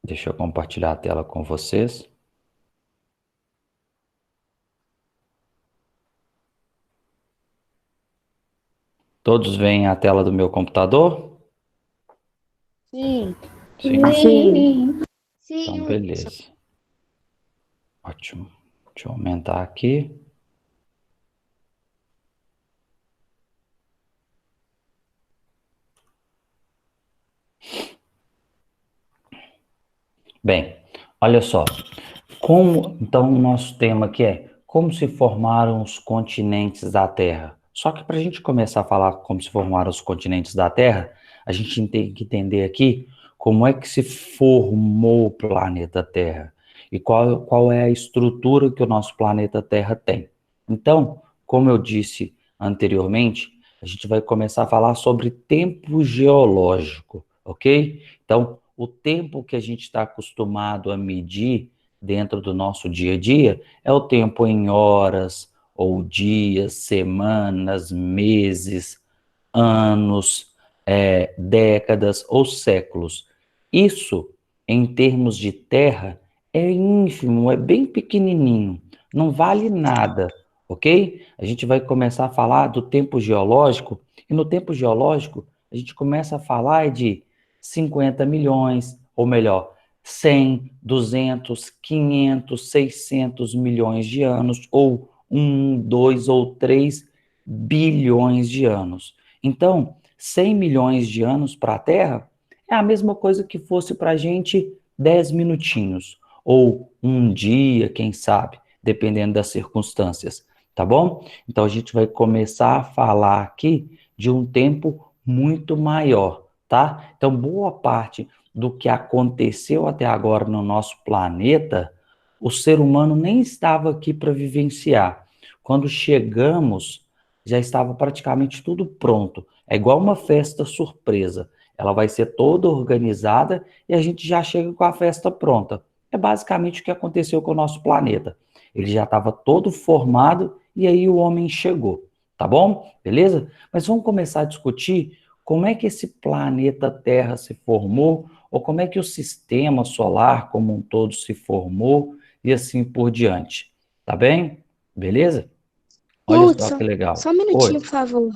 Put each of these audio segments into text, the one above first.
Deixa eu compartilhar a tela com vocês. Todos veem a tela do meu computador? Sim. Sim? Sim. Então, Sim. beleza. Ótimo. Deixa eu aumentar aqui. Bem, olha só. Então, o nosso tema aqui é como se formaram os continentes da Terra. Só que para a gente começar a falar como se formaram os continentes da Terra, a gente tem que entender aqui como é que se formou o planeta Terra e qual é a estrutura que o nosso planeta Terra tem. Então, como eu disse anteriormente, a gente vai começar a falar sobre tempo geológico, ok? Então, o tempo que a gente está acostumado a medir dentro do nosso dia a dia é o tempo em horas, ou dias, semanas, meses, anos, décadas ou séculos. Isso, em termos de terra, é ínfimo, é bem pequenininho, não vale nada, ok? A gente vai começar a falar do tempo geológico, e no tempo geológico, a gente começa a falar de 50 milhões, ou melhor, 100, 200, 500, 600 milhões de anos, ou 1, 2 ou 3 bilhões de anos. Então, 100 milhões de anos para a Terra é a mesma coisa que fosse para a gente 10 minutinhos, ou um dia, quem sabe, dependendo das circunstâncias, tá bom? Então, a gente vai começar a falar aqui de um tempo muito maior, tá? Então, boa parte do que aconteceu até agora no nosso planeta, o ser humano nem estava aqui para vivenciar. Quando chegamos, já estava praticamente tudo pronto. É igual uma festa surpresa. Ela vai ser toda organizada e a gente já chega com a festa pronta. É basicamente o que aconteceu com o nosso planeta. Ele já estava todo formado e aí o homem chegou. Tá bom? Beleza? Mas vamos começar a discutir como é que esse planeta Terra se formou, ou como é que o sistema solar como um todo se formou, e assim por diante. Tá bem? Beleza? Olha só que Hudson, legal. só um minutinho, Oi, por favor.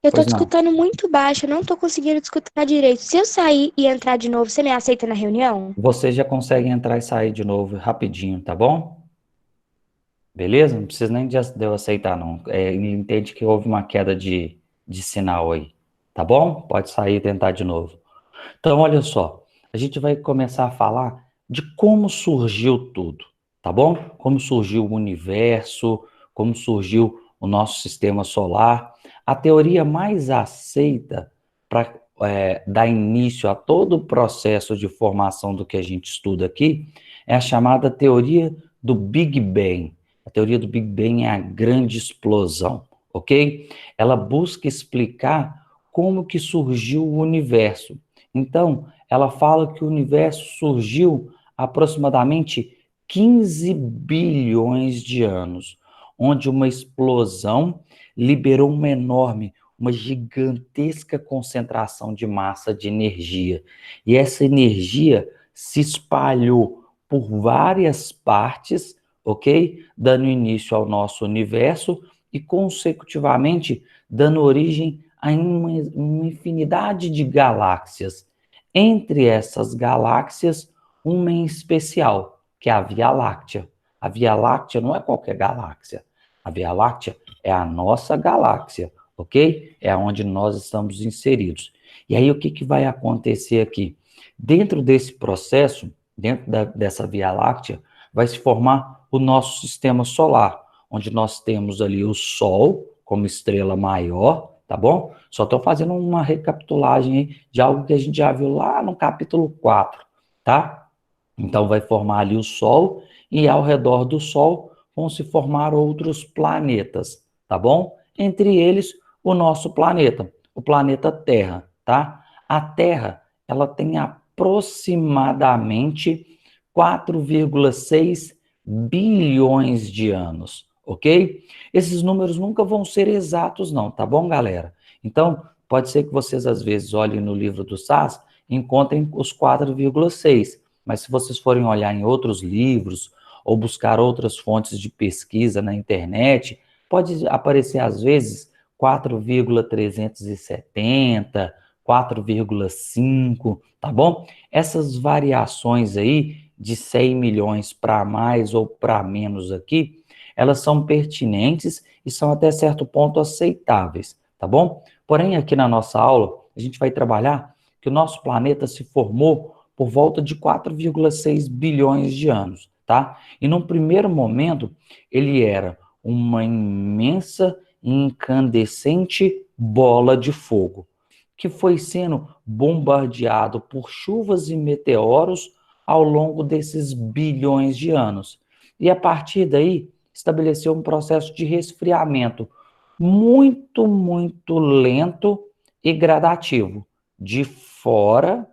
Eu tô pois te não. escutando muito baixo, eu não tô conseguindo te escutar direito. Se eu sair e entrar de novo, você me aceita na reunião? Você já consegue entrar e sair de novo rapidinho, tá bom? Beleza? Não precisa nem de eu aceitar, não. Ele entende que houve uma queda de sinal aí. Tá bom? Pode sair e tentar de novo. Então, olha só. A gente vai começar a falar de como surgiu tudo, tá bom? Como surgiu o universo, como surgiu o nosso sistema solar. A teoria mais aceita para dar início a todo o processo de formação do que a gente estuda aqui é a chamada teoria do Big Bang. A teoria do Big Bang é a grande explosão, ok? Ela busca explicar como que surgiu o universo. Então, ela fala que o universo surgiu há aproximadamente 15 bilhões de anos, onde uma explosão liberou uma gigantesca concentração de massa de energia. E essa energia se espalhou por várias partes, ok? Dando início ao nosso universo e, consecutivamente, dando origem a uma infinidade de galáxias. Entre essas galáxias, uma em especial, que é a Via Láctea. A Via Láctea não é qualquer galáxia. A Via Láctea é a nossa galáxia, ok? É onde nós estamos inseridos. E aí, o que vai acontecer aqui? Dentro desse processo, dentro dessa Via Láctea, vai se formar o nosso sistema solar, onde nós temos ali o Sol como estrela maior, tá bom? Só estou fazendo uma recapitulagem de algo que a gente já viu lá no capítulo 4, tá? Então vai formar ali o Sol e ao redor do Sol vão se formar outros planetas, tá bom? Entre eles o nosso planeta, o planeta Terra, tá? A Terra, ela tem aproximadamente 4,6 bilhões de anos, ok? Esses números nunca vão ser exatos não, tá bom, galera? Então, pode ser que vocês às vezes olhem no livro do SAS encontrem os 4,6. Mas se vocês forem olhar em outros livros ou buscar outras fontes de pesquisa na internet, pode aparecer às vezes 4,370, 4,5, tá bom? Essas variações aí de 100 milhões para mais ou para menos aqui, elas são pertinentes e são até certo ponto aceitáveis, tá bom? Porém, aqui na nossa aula, a gente vai trabalhar que o nosso planeta se formou por volta de 4,6 bilhões de anos, tá? E num primeiro momento, ele era uma imensa e incandescente bola de fogo, que foi sendo bombardeado por chuvas e meteoros ao longo desses bilhões de anos. E a partir daí, estabeleceu um processo de resfriamento muito, muito lento e gradativo, de fora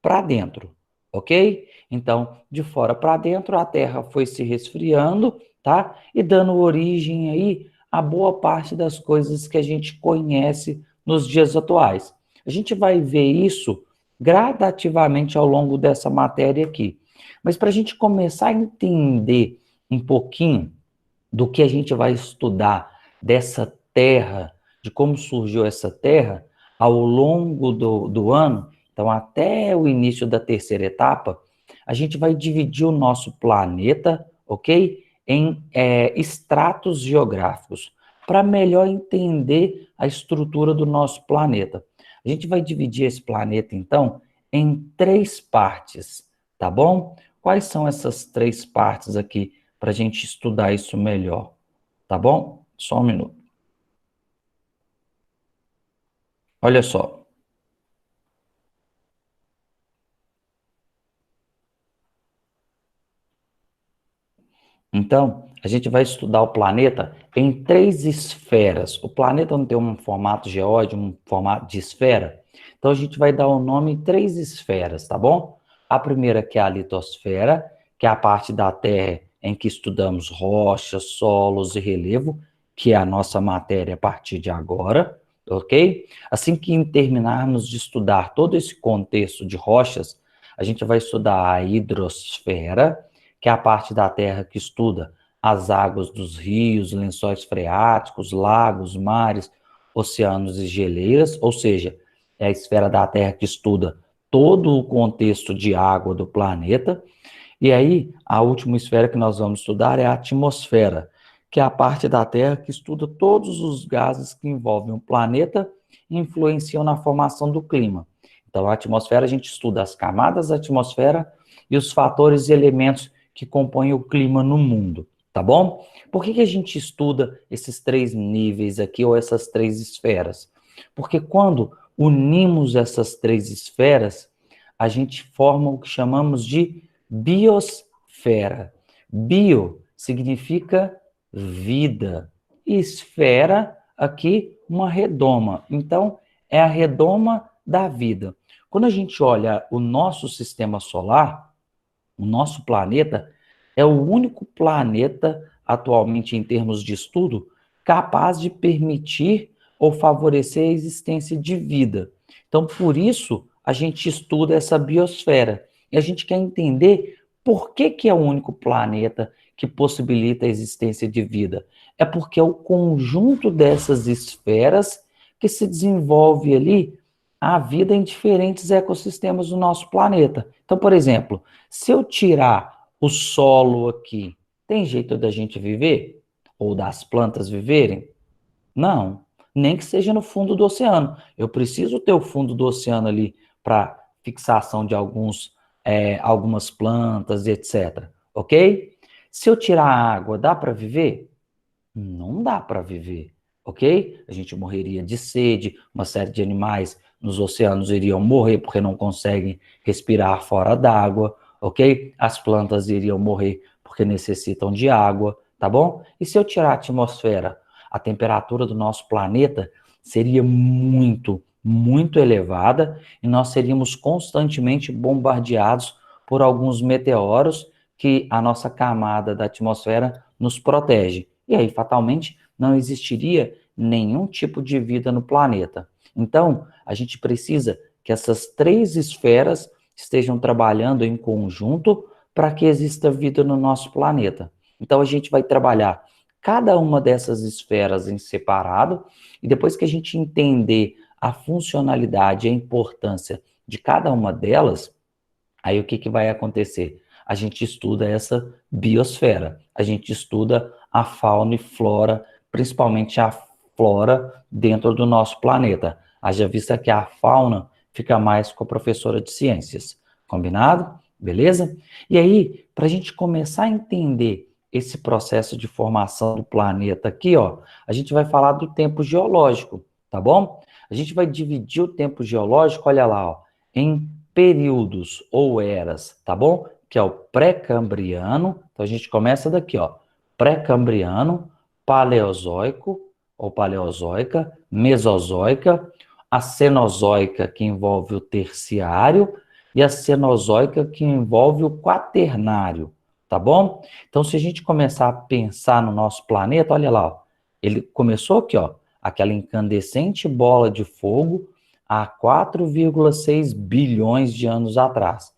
para dentro, ok? Então, de fora para dentro, a Terra foi se resfriando, tá? E dando origem aí a boa parte das coisas que a gente conhece nos dias atuais. A gente vai ver isso gradativamente ao longo dessa matéria aqui. Mas para a gente começar a entender um pouquinho do que a gente vai estudar dessa Terra, de como surgiu essa Terra ao longo do ano, então até o início da terceira etapa, a gente vai dividir o nosso planeta, ok? Em estratos geográficos, para melhor entender a estrutura do nosso planeta. A gente vai dividir esse planeta, então, em 3 partes, tá bom? Quais são essas 3 partes aqui para a gente estudar isso melhor? Tá bom? Só um minuto. Olha só. Então, a gente vai estudar o planeta em 3 esferas. O planeta não tem um formato geóide, um formato de esfera. Então, a gente vai dar o nome em 3 esferas, tá bom? A primeira que é a litosfera, que é a parte da Terra em que estudamos rochas, solos e relevo, que é a nossa matéria a partir de agora, ok? Assim que terminarmos de estudar todo esse contexto de rochas, a gente vai estudar a hidrosfera, que é a parte da Terra que estuda as águas dos rios, lençóis freáticos, lagos, mares, oceanos e geleiras, ou seja, é a esfera da Terra que estuda todo o contexto de água do planeta. E aí, a última esfera que nós vamos estudar é a atmosfera, que é a parte da Terra que estuda todos os gases que envolvem o planeta e influenciam na formação do clima. Então, a atmosfera, a gente estuda as camadas da atmosfera e os fatores e elementos que compõem o clima no mundo, tá bom? Por que a gente estuda esses 3 níveis aqui, ou essas 3 esferas? Porque quando unimos essas 3 esferas, a gente forma o que chamamos de biosfera. Bio significa vida, e esfera, aqui, uma redoma. Então, é a redoma da vida. Quando a gente olha o nosso sistema solar, o nosso planeta é o único planeta, atualmente em termos de estudo, capaz de permitir ou favorecer a existência de vida. Então, por isso, a gente estuda essa biosfera. E a gente quer entender por que é o único planeta que possibilita a existência de vida. É porque é o conjunto dessas esferas que se desenvolve ali a vida em diferentes ecossistemas do nosso planeta. Então, por exemplo, se eu tirar o solo aqui, tem jeito da gente viver? Ou das plantas viverem? Não, nem que seja no fundo do oceano. Eu preciso ter o fundo do oceano ali para fixação de algumas plantas, etc. Ok? Se eu tirar a água, dá para viver? Não dá para viver, ok? A gente morreria de sede, uma série de animais nos oceanos iriam morrer porque não conseguem respirar fora d'água, ok? As plantas iriam morrer porque necessitam de água, tá bom? E se eu tirar a atmosfera, a temperatura do nosso planeta seria muito, muito elevada e nós seríamos constantemente bombardeados por alguns meteoros que a nossa camada da atmosfera nos protege. E aí, fatalmente, não existiria nenhum tipo de vida no planeta. Então, a gente precisa que essas três esferas estejam trabalhando em conjunto para que exista vida no nosso planeta. Então, a gente vai trabalhar cada uma dessas esferas em separado, e depois que a gente entender a funcionalidade e a importância de cada uma delas, aí o que, que vai acontecer? A gente estuda essa biosfera, a gente estuda a fauna e flora, principalmente a flora dentro do nosso planeta. Haja vista que a fauna fica mais com a professora de ciências. Combinado? Beleza? E aí, para a gente começar a entender esse processo de formação do planeta aqui, ó, a gente vai falar do tempo geológico, tá bom? A gente vai dividir o tempo geológico, olha lá, ó, em períodos ou eras, tá bom? Que é o pré-cambriano. Então a gente começa daqui, ó. Pré-cambriano, paleozoico ou paleozoica, mesozoica, a cenozoica que envolve o terciário e a cenozoica que envolve o quaternário, tá bom? Então se a gente começar a pensar no nosso planeta, olha lá, ó, ele começou aqui, ó, aquela incandescente bola de fogo há 4,6 bilhões de anos atrás.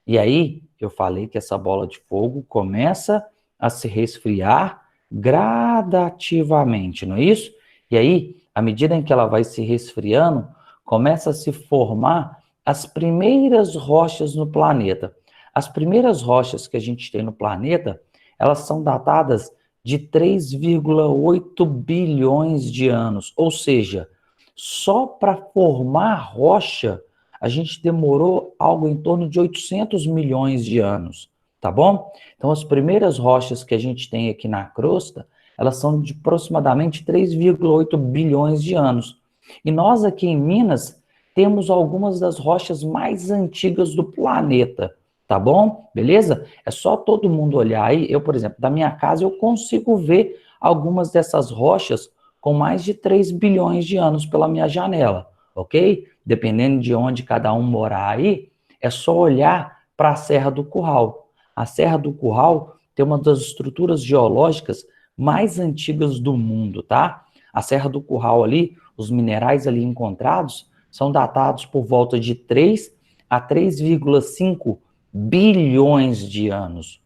E aí, eu falei que essa bola de fogo começa a se resfriar gradativamente, não é isso? E aí, à medida em que ela vai se resfriando, começa a se formar as primeiras rochas no planeta. As primeiras rochas que a gente tem no planeta, elas são datadas de 3,8 bilhões de anos, ou seja, só para formar rocha, a gente demorou algo em torno de 800 milhões de anos, tá bom? Então, as primeiras rochas que a gente tem aqui na crosta, elas são de aproximadamente 3,8 bilhões de anos. E nós aqui em Minas temos algumas das rochas mais antigas do planeta, tá bom? Beleza? É só todo mundo olhar aí. Eu, por exemplo, da minha casa, eu consigo ver algumas dessas rochas com mais de 3 bilhões de anos pela minha janela, ok? Dependendo de onde cada um morar aí, é só olhar para a Serra do Curral. A Serra do Curral tem uma das estruturas geológicas mais antigas do mundo, tá? A Serra do Curral ali, os minerais ali encontrados, são datados por volta de 3 a 3,5 bilhões de anos.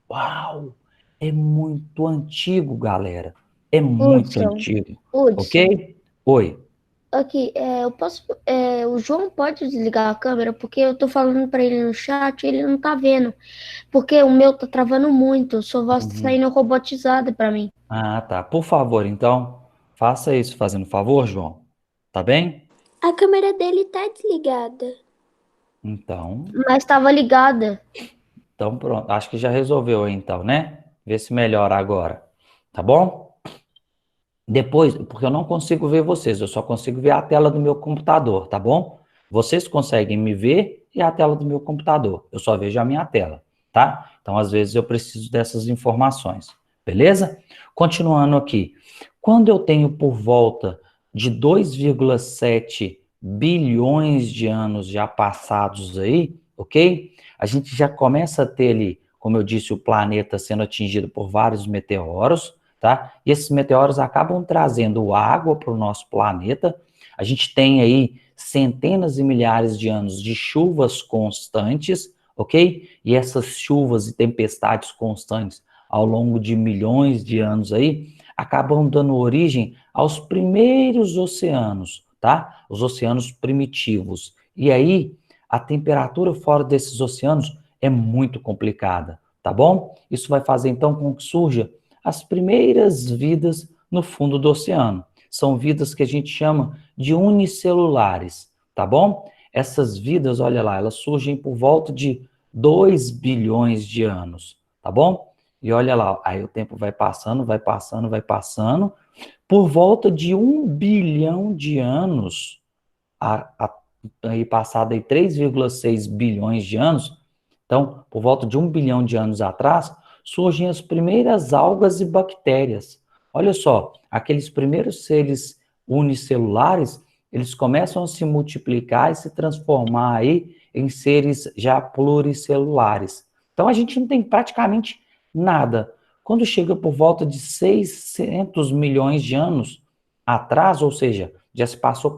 Uau! É muito antigo, galera. É muito Hudson, antigo, Hudson, ok? Oi. aqui, o João pode desligar a câmera, porque eu tô falando pra ele no chat e ele não tá vendo, porque o meu tá travando muito, sua voz tá Uhum. saindo robotizada pra mim. Ah, tá. Por favor, então, faça isso, fazendo favor, João. Tá bem? A câmera dele tá desligada. Então, Mas estava ligada. então pronto. Acho que já resolveu, então, né? Vê se melhora agora. Tá bom? Depois, porque eu não consigo ver vocês, eu só consigo ver a tela do meu computador, tá bom? Vocês conseguem me ver e a tela do meu computador. Eu só vejo a minha tela, tá? Então, às vezes, eu preciso dessas informações, beleza? Continuando aqui. Quando eu tenho por volta de 2,7 bilhões de anos já passados aí, ok? A gente já começa a ter ali, como eu disse, o planeta sendo atingido por vários meteoros, tá? E esses meteoros acabam trazendo água para o nosso planeta. A gente tem aí centenas e milhares de anos de chuvas constantes, ok? E essas chuvas e tempestades constantes ao longo de milhões de anos aí acabam dando origem aos primeiros oceanos, tá? Os oceanos primitivos. E aí a temperatura fora desses oceanos é muito complicada, tá bom? Isso vai fazer então com que surja as primeiras vidas no fundo do oceano. São vidas que a gente chama de unicelulares, tá bom? Essas vidas, olha lá, elas surgem por volta de 2 bilhões de anos, tá bom? E olha lá, aí o tempo vai passando, vai passando, vai passando. Por volta de 1 bilhão de anos, aí passado aí 3,6 bilhões de anos, então, por volta de 1 bilhão de anos atrás, surgem as primeiras algas e bactérias. Olha só, aqueles primeiros seres unicelulares, eles começam a se multiplicar e se transformar aí em seres já pluricelulares. Então, a gente não tem praticamente nada. Quando chega por volta de 600 milhões de anos atrás, ou seja, já se passou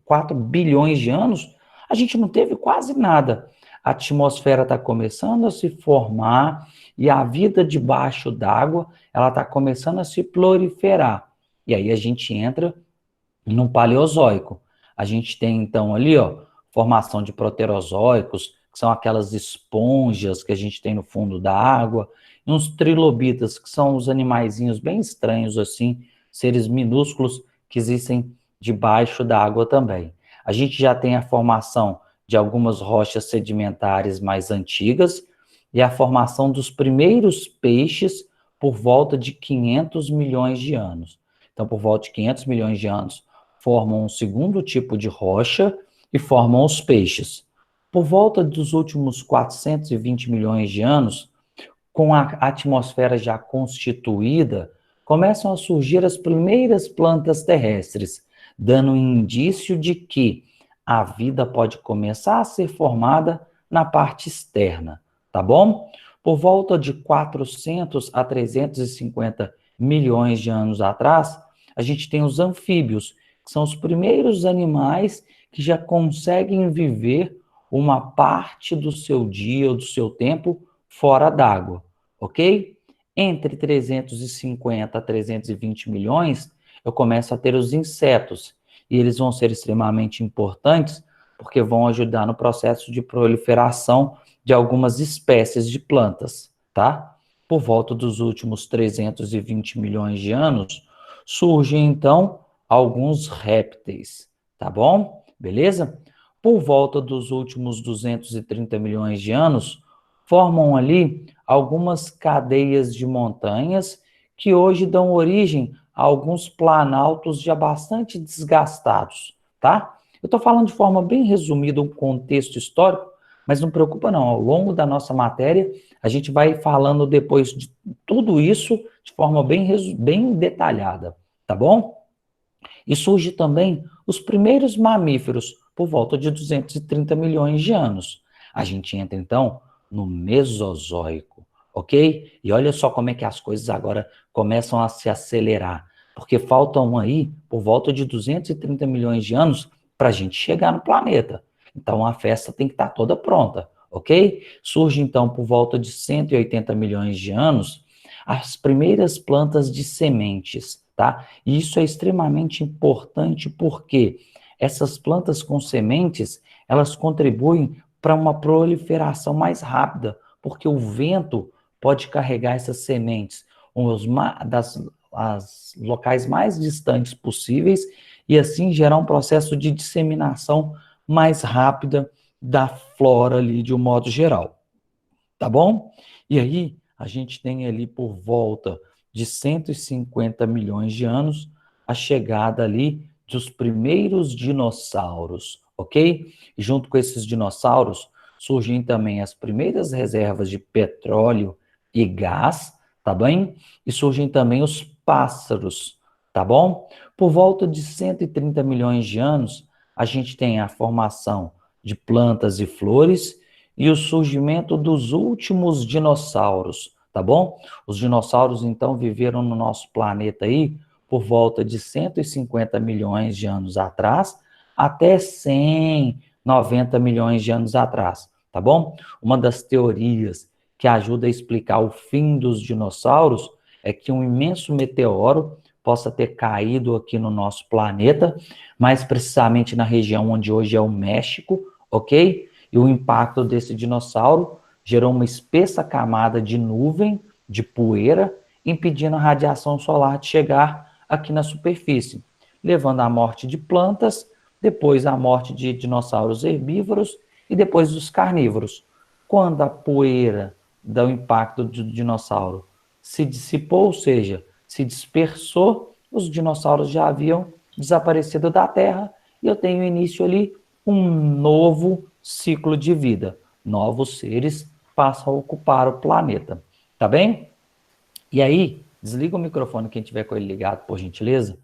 4 bilhões de anos, a gente não teve quase nada. A atmosfera está começando a se formar e a vida debaixo d'água, ela está começando a se proliferar. E aí a gente entra no Paleozoico. A gente tem, então, ali, ó, formação de proterozoicos, que são aquelas esponjas que a gente tem no fundo da água, e uns trilobitas, que são os animaizinhos bem estranhos, assim, seres minúsculos que existem debaixo da água também. A gente já tem a formação de algumas rochas sedimentares mais antigas e a formação dos primeiros peixes por volta de 500 milhões de anos. Então, por volta de 500 milhões de anos, formam um segundo tipo de rocha e formam os peixes. Por volta dos últimos 420 milhões de anos, com a atmosfera já constituída, começam a surgir as primeiras plantas terrestres, dando um indício de que a vida pode começar a ser formada na parte externa, tá bom? Por volta de 400 a 350 milhões de anos atrás, a gente tem os anfíbios, que são os primeiros animais que já conseguem viver uma parte do seu dia ou do seu tempo fora d'água, ok? Entre 350 a 320 milhões, eu começo a ter os insetos, e eles vão ser extremamente importantes porque vão ajudar no processo de proliferação de algumas espécies de plantas, tá? Por volta dos últimos 320 milhões de anos, surgem, então, alguns répteis, tá bom? Beleza? Por volta dos últimos 230 milhões de anos, formam ali algumas cadeias de montanhas que hoje dão origem a alguns planaltos já bastante desgastados, tá? Eu estou falando de forma bem resumida um contexto histórico, mas não preocupa não, ao longo da nossa matéria, a gente vai falando depois de tudo isso de forma bem detalhada, tá bom? E surge também os primeiros mamíferos, por volta de 230 milhões de anos. A gente entra, então, no Mesozoico, ok? E olha só como é que as coisas agora começam a se acelerar, porque faltam aí, por volta de 230 milhões de anos, para a gente chegar no planeta. Então, a festa tem que estar toda pronta, ok? Surge, então, por volta de 180 milhões de anos, as primeiras plantas de sementes, tá? E isso é extremamente importante porque essas plantas com sementes, elas contribuem para uma proliferação mais rápida, porque o vento pode carregar essas sementes das locais mais distantes possíveis e assim gerar um processo de disseminação mais rápida da flora ali de um modo geral, tá bom? E aí a gente tem ali por volta de 150 milhões de anos a chegada ali dos primeiros dinossauros, ok? E junto com esses dinossauros surgem também as primeiras reservas de petróleo e gás, tá bem? E surgem também os pássaros, tá bom? Por volta de 130 milhões de anos, a gente tem a formação de plantas e flores e o surgimento dos últimos dinossauros, tá bom? Os dinossauros, então, viveram no nosso planeta aí por volta de 150 milhões de anos atrás até 190 milhões de anos atrás, tá bom? Uma das teorias que ajuda a explicar o fim dos dinossauros é que um imenso meteoro possa ter caído aqui no nosso planeta, mais precisamente na região onde hoje é o México, ok? E o impacto desse dinossauro gerou uma espessa camada de nuvem, de poeira, impedindo a radiação solar de chegar aqui na superfície, levando à morte de plantas, depois à morte de dinossauros herbívoros e depois dos carnívoros. Quando a poeira do impacto do dinossauro se dissipou, ou seja, se dispersou, os dinossauros já haviam desaparecido da Terra e eu tenho início ali um novo ciclo de vida. Novos seres passam a ocupar o planeta, tá bem? E aí, desliga o microfone quem tiver com ele ligado, por gentileza.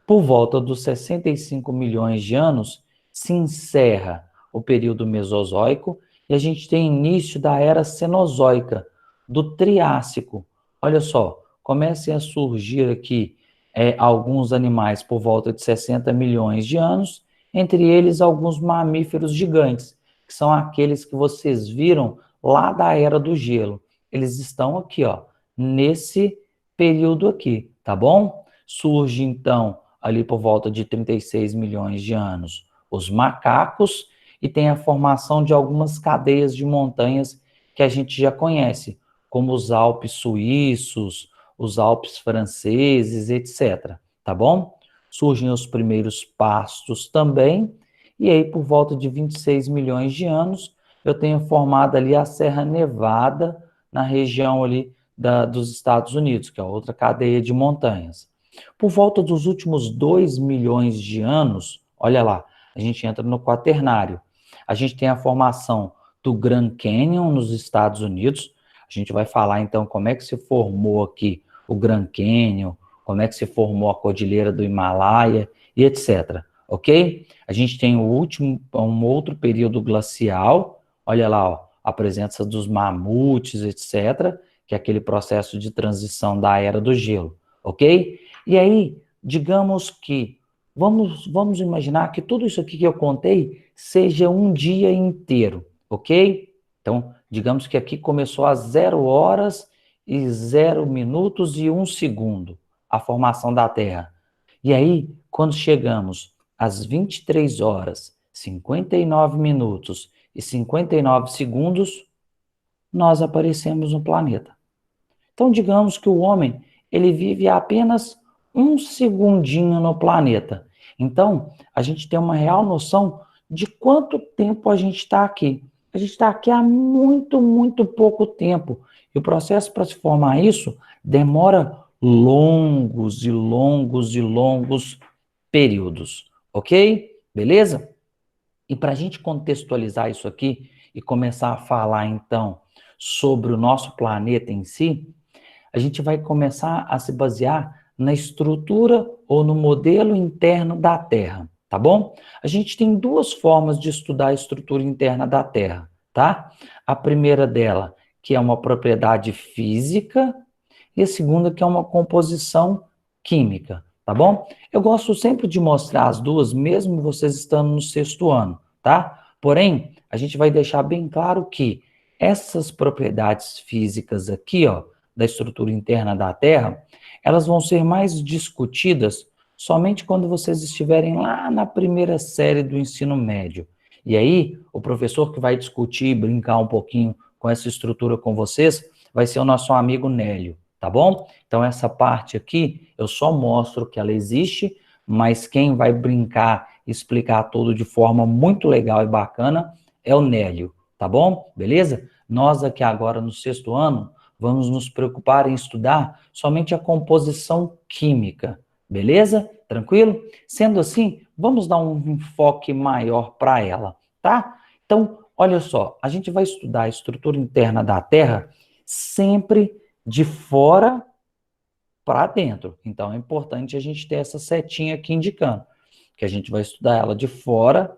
Por volta dos 65 milhões de anos, se encerra o período Mesozoico e a gente tem início da Era Cenozoica, do Triássico. Olha só, comecem a surgir aqui alguns animais por volta de 60 milhões de anos entre eles alguns mamíferos gigantes, que são aqueles que vocês viram lá da Era do Gelo. Eles estão aqui, ó, nesse período aqui, tá bom? Surge, então, ali por volta de 36 milhões de anos, os macacos, e tem a formação de algumas cadeias de montanhas que a gente já conhece, como os Alpes suíços, os Alpes franceses, etc. Tá bom? Surgem os primeiros pastos também, e aí por volta de 26 milhões de anos, eu tenho formado ali a Serra Nevada, na região ali dos Estados Unidos, que é outra cadeia de montanhas. Por volta dos últimos 2 milhões de anos, olha lá, a gente entra no Quaternário. A gente tem a formação do Grand Canyon nos Estados Unidos. A gente vai falar então como é que se formou aqui o Grand Canyon, como é que se formou a Cordilheira do Himalaia e etc. Ok? A gente tem um outro período glacial, olha lá, ó, a presença dos mamutes, etc., que é aquele processo de transição da Era do Gelo, ok? E aí, digamos que, vamos imaginar que tudo isso aqui que eu contei seja um dia inteiro, ok? Então, digamos que aqui começou às 0 horas e 0 minutos e 1 segundo, a formação da Terra. E aí, quando chegamos às 23 horas, 59 minutos e 59 segundos, nós aparecemos no planeta. Então, digamos que o homem, ele vive apenas um segundinho no planeta. Então, a gente tem uma real noção de quanto tempo a gente está aqui. A gente está aqui há muito, muito pouco tempo. E o processo para se formar isso demora longos e longos e longos períodos. Ok? Beleza? E para a gente contextualizar isso aqui e começar a falar, então, sobre o nosso planeta em si, a gente vai começar a se basear na estrutura ou no modelo interno da Terra, tá bom? A gente tem duas formas de estudar a estrutura interna da Terra, tá? A primeira dela, que é uma propriedade física, e a segunda, que é uma composição química, tá bom? Eu gosto sempre de mostrar as duas, mesmo vocês estando no 6º ano, tá? Porém, a gente vai deixar bem claro que essas propriedades físicas aqui, ó, da estrutura interna da Terra, elas vão ser mais discutidas somente quando vocês estiverem lá na primeira série do ensino médio. E aí, o professor que vai discutir, brincar um pouquinho com essa estrutura com vocês, vai ser o nosso amigo Nélio, tá bom? Então, essa parte aqui, eu só mostro que ela existe, mas quem vai brincar e explicar tudo de forma muito legal e bacana é o Nélio, tá bom? Beleza? Nós aqui agora no 6º ano, vamos nos preocupar em estudar somente a composição química, beleza? Tranquilo? Sendo assim, vamos dar um enfoque maior para ela, tá? Então, olha só, a gente vai estudar a estrutura interna da Terra sempre de fora para dentro. Então, é importante a gente ter essa setinha aqui indicando que a gente vai estudar ela de fora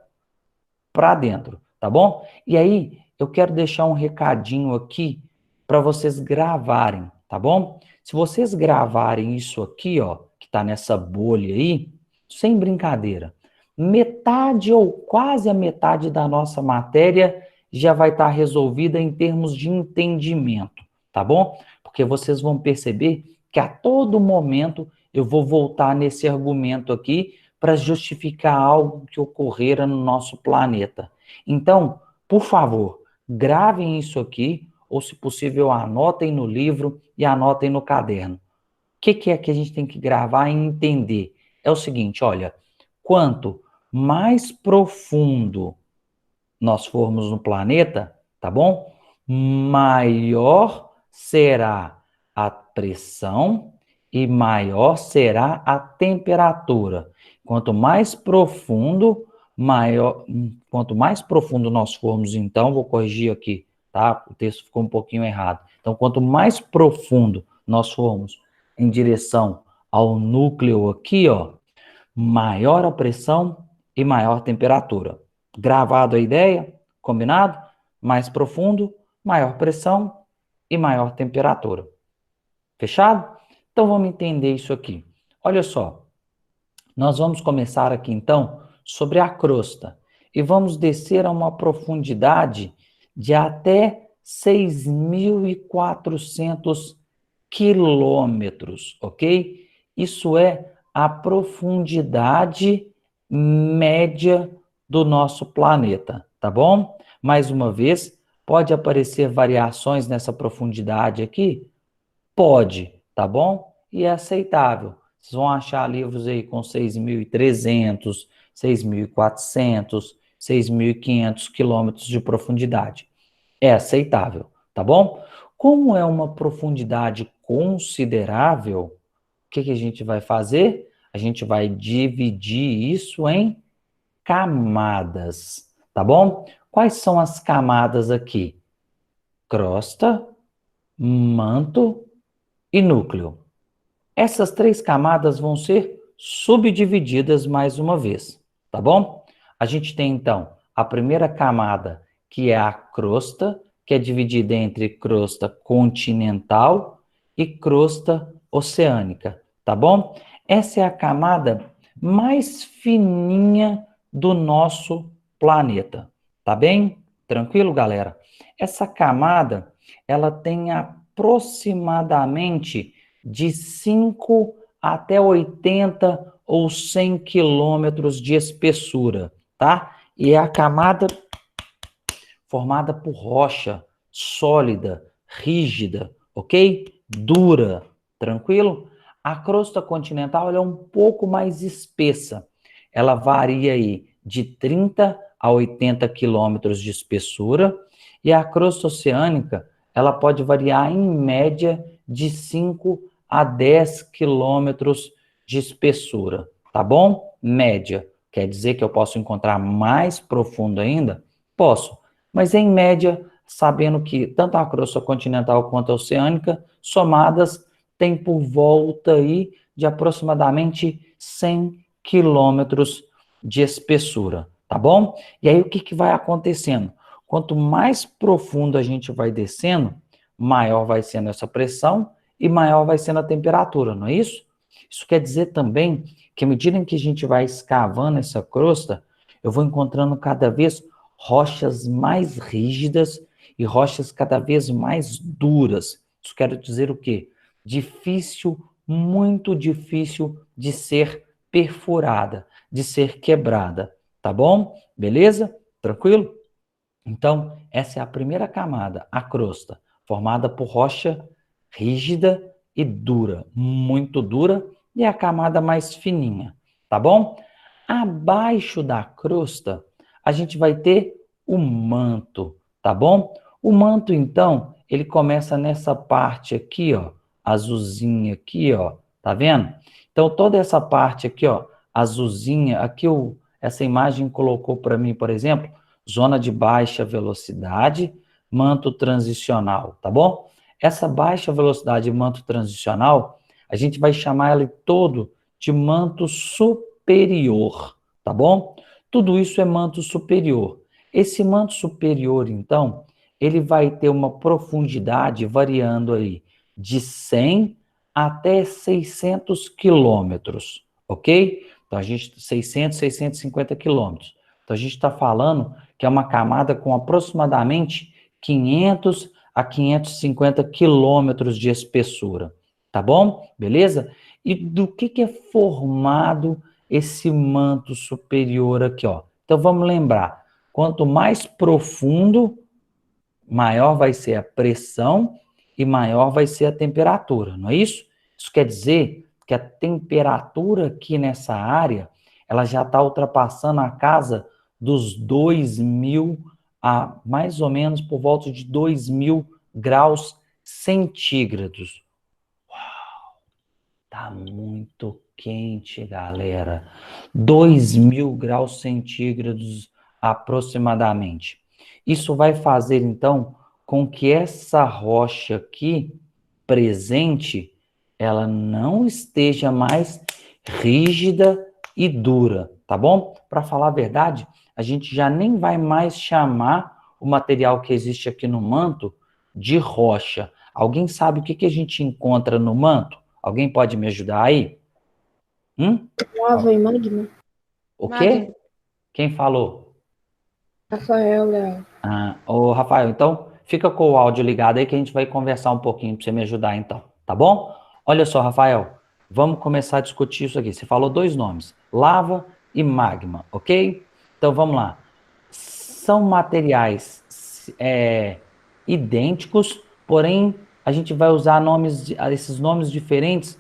para dentro, tá bom? E aí, eu quero deixar um recadinho aqui para vocês gravarem, tá bom? Se vocês gravarem isso aqui, ó, que tá nessa bolha aí, sem brincadeira, metade ou quase a metade da nossa matéria já vai estar resolvida em termos de entendimento, tá bom? Porque vocês vão perceber que a todo momento eu vou voltar nesse argumento aqui para justificar algo que ocorrera no nosso planeta. Então, por favor, gravem isso aqui, ou se possível, anotem no livro e anotem no caderno. O que é que a gente tem que gravar e entender? É o seguinte, olha, quanto mais profundo nós formos no planeta, tá bom? Maior será a pressão e maior será a temperatura. Quanto mais profundo, quanto mais profundo nós formos, então, vou corrigir aqui, tá? O texto ficou um pouquinho errado. Então, quanto mais profundo nós formos em direção ao núcleo aqui, ó, maior a pressão e maior temperatura. Gravado a ideia? Combinado? Mais profundo, maior pressão e maior temperatura. Fechado? Então vamos entender isso aqui. Olha só, nós vamos começar aqui então sobre a crosta e vamos descer a uma profundidade de até 6.400 quilômetros, ok? Isso é a profundidade média do nosso planeta, tá bom? Mais uma vez, pode aparecer variações nessa profundidade aqui? Pode, tá bom? E é aceitável. Vocês vão achar livros aí com 6.300, 6.400, 6.500 quilômetros de profundidade. É aceitável, tá bom? Como é uma profundidade considerável, o que a gente vai fazer? A gente vai dividir isso em camadas, tá bom? Quais são as camadas aqui? Crosta, manto e núcleo. Essas 3 camadas vão ser subdivididas mais uma vez, tá bom? A gente tem, então, a primeira camada, que é a crosta, que é dividida entre crosta continental e crosta oceânica, tá bom? Essa é a camada mais fininha do nosso planeta, tá bem? Tranquilo, galera? Essa camada, ela tem aproximadamente de 5 até 80 ou 100 quilômetros de espessura, tá? E é a camada formada por rocha sólida, rígida, ok? Dura, tranquilo? A crosta continental ela é um pouco mais espessa. Ela varia aí de 30 a 80 quilômetros de espessura e a crosta oceânica ela pode variar em média de 5 a 10 quilômetros de espessura, tá bom? Média. Quer dizer que eu posso encontrar mais profundo ainda? Posso, mas em média, sabendo que tanto a crosta continental quanto a oceânica, somadas, tem por volta aí de aproximadamente 100 quilômetros de espessura, tá bom? E aí o que vai acontecendo? Quanto mais profundo a gente vai descendo, maior vai sendo essa pressão e maior vai sendo a temperatura, não é isso? Isso quer dizer também que à medida em que a gente vai escavando essa crosta, eu vou encontrando cada vez rochas mais rígidas e rochas cada vez mais duras. Isso quer dizer o quê? Difícil, muito difícil de ser perfurada, de ser quebrada, tá bom? Beleza? Tranquilo? Então, essa é a primeira camada, a crosta, formada por rocha rígida e dura, muito dura, e é a camada mais fininha, tá bom? Abaixo da crosta, a gente vai ter o manto, tá bom? O manto, então, ele começa nessa parte aqui, ó, azulzinha aqui, ó, tá vendo? Então, toda essa parte aqui, ó, azulzinha, aqui essa imagem colocou para mim, por exemplo, zona de baixa velocidade, manto transicional, tá bom? Essa baixa velocidade manto transicional, a gente vai chamar ele todo de manto superior, tá bom? Tudo isso é manto superior. Esse manto superior, então, ele vai ter uma profundidade variando aí de 100 até 600 quilômetros, ok? Então, 600, 650 quilômetros. Então, a gente está falando que é uma camada com aproximadamente 500 a 550 quilômetros de espessura, tá bom? Beleza? E do que é formado esse manto superior aqui, ó? Então, vamos lembrar, quanto mais profundo, maior vai ser a pressão e maior vai ser a temperatura, não é isso? Isso quer dizer que a temperatura aqui nessa área, ela já está ultrapassando a casa dos 2.000 a mais ou menos por volta de 2.000 graus centígrados. Uau! Tá muito quente, galera. 2.000 graus centígrados aproximadamente. Isso vai fazer, então, com que essa rocha aqui presente, ela não esteja mais rígida e dura, tá bom? Para falar a verdade, a gente já nem vai mais chamar o material que existe aqui no manto de rocha. Alguém sabe o que a gente encontra no manto? Alguém pode me ajudar aí? Lava e magma. O quê? Quem falou? Rafael Leal. Ô, Rafael, então fica com o áudio ligado aí que a gente vai conversar um pouquinho para você me ajudar então, tá bom? Olha só, Rafael, vamos começar a discutir isso aqui. Você falou dois nomes, lava e magma, ok? Então vamos lá. São materiais idênticos, porém a gente vai usar esses nomes diferentes,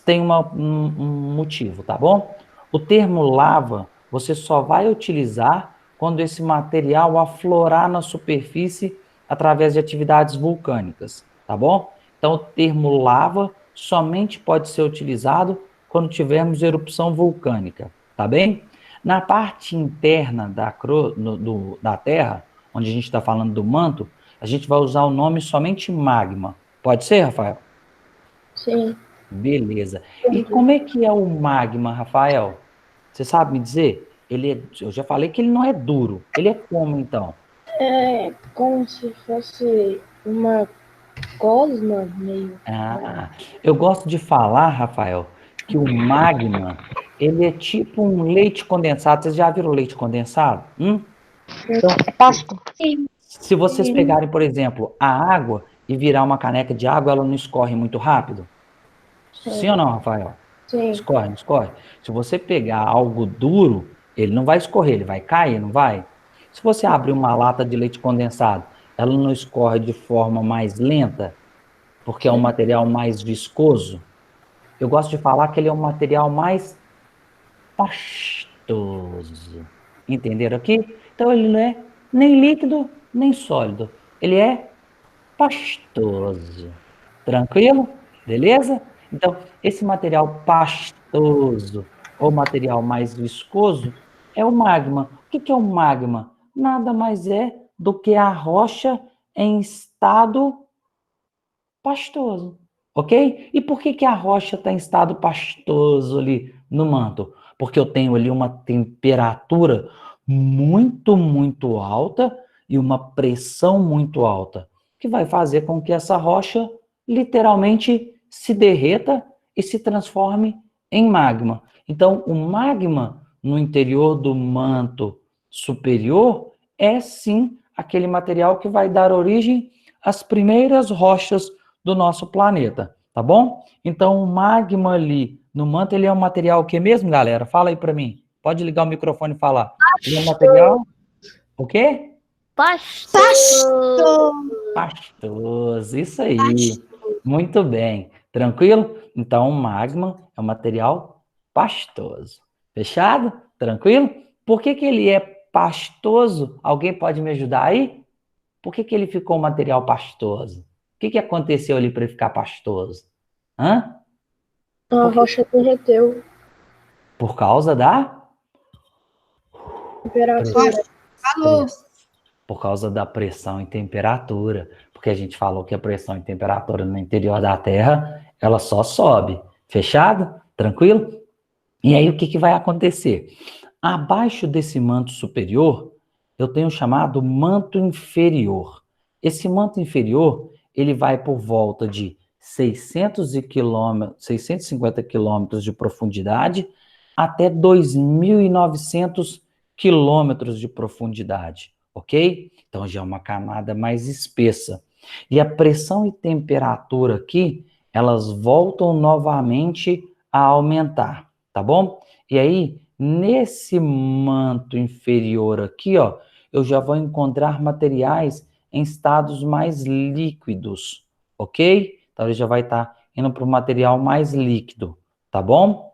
tem um motivo, tá bom? O termo lava você só vai utilizar quando esse material aflorar na superfície através de atividades vulcânicas, tá bom? Então, o termo lava somente pode ser utilizado quando tivermos erupção vulcânica, tá bem? Na parte interna da Terra, onde a gente está falando do manto, a gente vai usar o nome somente magma. Pode ser, Rafael? Sim. Beleza. E como é que é o magma, Rafael? Você sabe me dizer? Eu já falei que ele não é duro. Ele é como, então? É como se fosse uma gosma meio. Eu gosto de falar, Rafael, que o magma, ele é tipo um leite condensado. Vocês já viram leite condensado? Então, É pasto? Sim. se vocês pegarem, por exemplo, a água e virar uma caneca de água, ela não escorre muito rápido? Sim ou não, Rafael? Sim. Escorre, não escorre? Se você pegar algo duro, ele não vai escorrer, ele vai cair, não vai? Se você abrir uma lata de leite condensado, ela não escorre de forma mais lenta, porque é um material mais viscoso? Eu gosto de falar que ele é um material mais pastoso. Entenderam aqui? Então ele não é nem líquido, nem sólido. Ele é pastoso. Tranquilo? Beleza? Então, esse material pastoso ou material mais viscoso é o magma. O que é o magma? Nada mais é do que a rocha em estado pastoso, ok? E por que a rocha está em estado pastoso ali no manto? Porque eu tenho ali uma temperatura muito, muito alta e uma pressão muito alta, que vai fazer com que essa rocha literalmente se derreta e se transforme em magma. Então, o magma no interior do manto superior é sim aquele material que vai dar origem às primeiras rochas do nosso planeta, tá bom? Então, o magma ali no manto, ele é um material que mesmo, galera? Fala aí para mim. Pode ligar o microfone e falar. Ele é um material... O quê? Pastoso. Pastoso, isso aí. Muito bem. Tranquilo? Então, o magma é um material pastoso. Fechado? Tranquilo? Por que ele é pastoso? Alguém pode me ajudar aí? Por que ele ficou um material pastoso? O que aconteceu ali para ele ficar pastoso? Hã? A rocha derreteu. Por causa da Temperatura. por causa da pressão e temperatura, porque a gente falou que a pressão e temperatura no interior da Terra, ela só sobe. Fechado? Tranquilo? E aí o que vai acontecer? Abaixo desse manto superior, eu tenho o chamado manto inferior. Esse manto inferior, ele vai por volta de 650 quilômetros de profundidade até 2.900 quilômetros de profundidade, ok? Então já é uma camada mais espessa. E a pressão e temperatura aqui, elas voltam novamente a aumentar, tá bom? E aí, nesse manto inferior aqui, ó, eu já vou encontrar materiais em estados mais líquidos, ok? Então ele já vai estar indo para o material mais líquido, tá bom?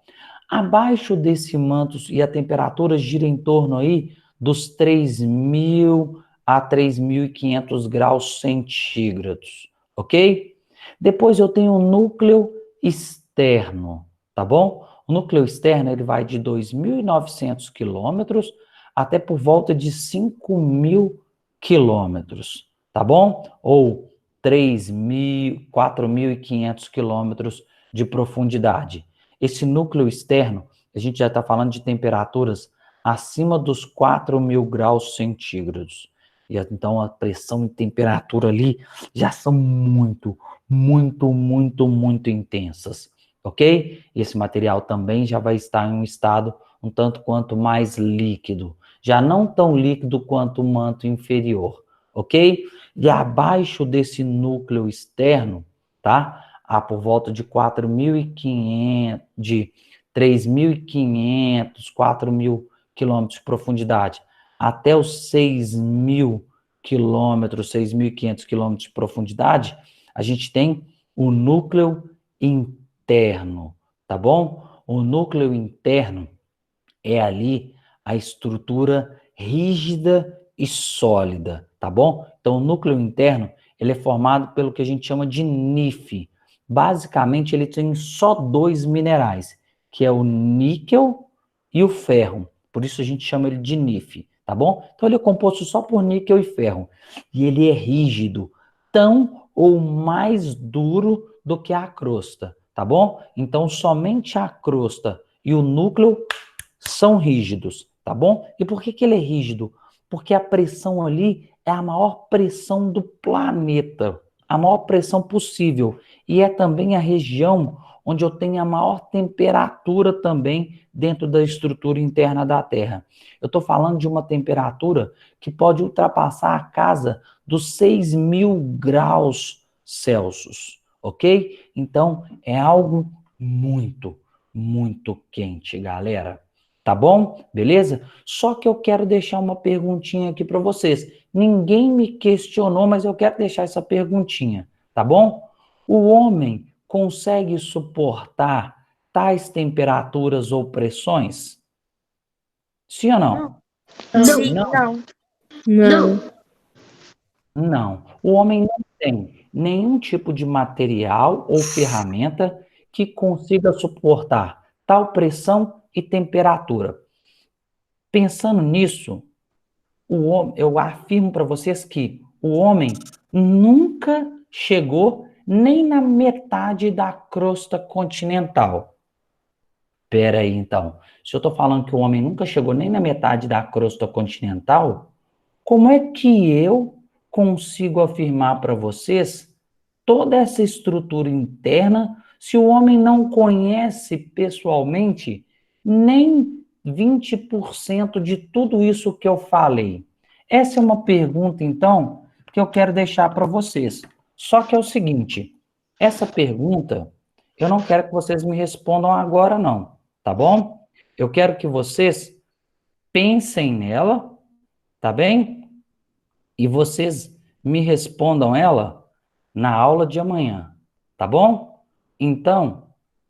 Abaixo desse manto, e a temperatura gira em torno aí dos 3.000 a 3.500 graus centígrados, ok? Depois eu tenho o núcleo externo, tá bom? O núcleo externo ele vai de 2.900 quilômetros até por volta de 5.000 quilômetros, tá bom? Ou 3.000, 4.500 quilômetros de profundidade. Esse núcleo externo, a gente já está falando de temperaturas acima dos 4.000 graus centígrados. E então a pressão e temperatura ali já são muito, muito, muito, muito intensas, ok? E esse material também já vai estar em um estado um tanto quanto mais líquido, já não tão líquido quanto o manto inferior, ok? E abaixo desse núcleo externo, tá? Por volta de 4.500, de 3.500, 4.000 quilômetros de profundidade, até os 6.000 quilômetros, 6.500 quilômetros de profundidade, a gente tem o núcleo interno, tá bom? O núcleo interno é ali a estrutura rígida e sólida, tá bom? Então, o núcleo interno, ele é formado pelo que a gente chama de NIF. Basicamente, ele tem só dois minerais, que é o níquel e o ferro. Por isso a gente chama ele de NIF, tá bom? Então, ele é composto só por níquel e ferro. E ele é rígido, tão ou mais duro do que a crosta, tá bom? Então, somente a crosta e o núcleo são rígidos, tá bom? E por que que ele é rígido? Porque a pressão ali é a maior pressão do planeta, a maior pressão possível. E é também a região onde eu tenho a maior temperatura também dentro da estrutura interna da Terra. Eu estou falando de uma temperatura que pode ultrapassar a casa dos 6.000 graus Celsius, ok? Então, é algo muito, muito quente, galera. Tá bom? Beleza? Só que eu quero deixar uma perguntinha aqui para vocês. Ninguém me questionou, mas eu quero deixar essa perguntinha, tá bom? O homem consegue suportar tais temperaturas ou pressões? Sim ou não? Sim, Não? não. Não. Não. O homem não tem nenhum tipo de material ou ferramenta que consiga suportar tal pressão e temperatura. Pensando nisso, eu afirmo para vocês que o homem nunca chegou nem na metade da crosta continental. Pera aí, então. Se eu estou falando que o homem nunca chegou nem na metade da crosta continental, como é que eu consigo afirmar para vocês toda essa estrutura interna se o homem não conhece pessoalmente nem 20% de tudo isso que eu falei? Essa é uma pergunta, então, que eu quero deixar para vocês. Só que é o seguinte, essa pergunta, eu não quero que vocês me respondam agora, não, tá bom? Eu quero que vocês pensem nela, tá bem? E vocês me respondam ela na aula de amanhã, tá bom? Então,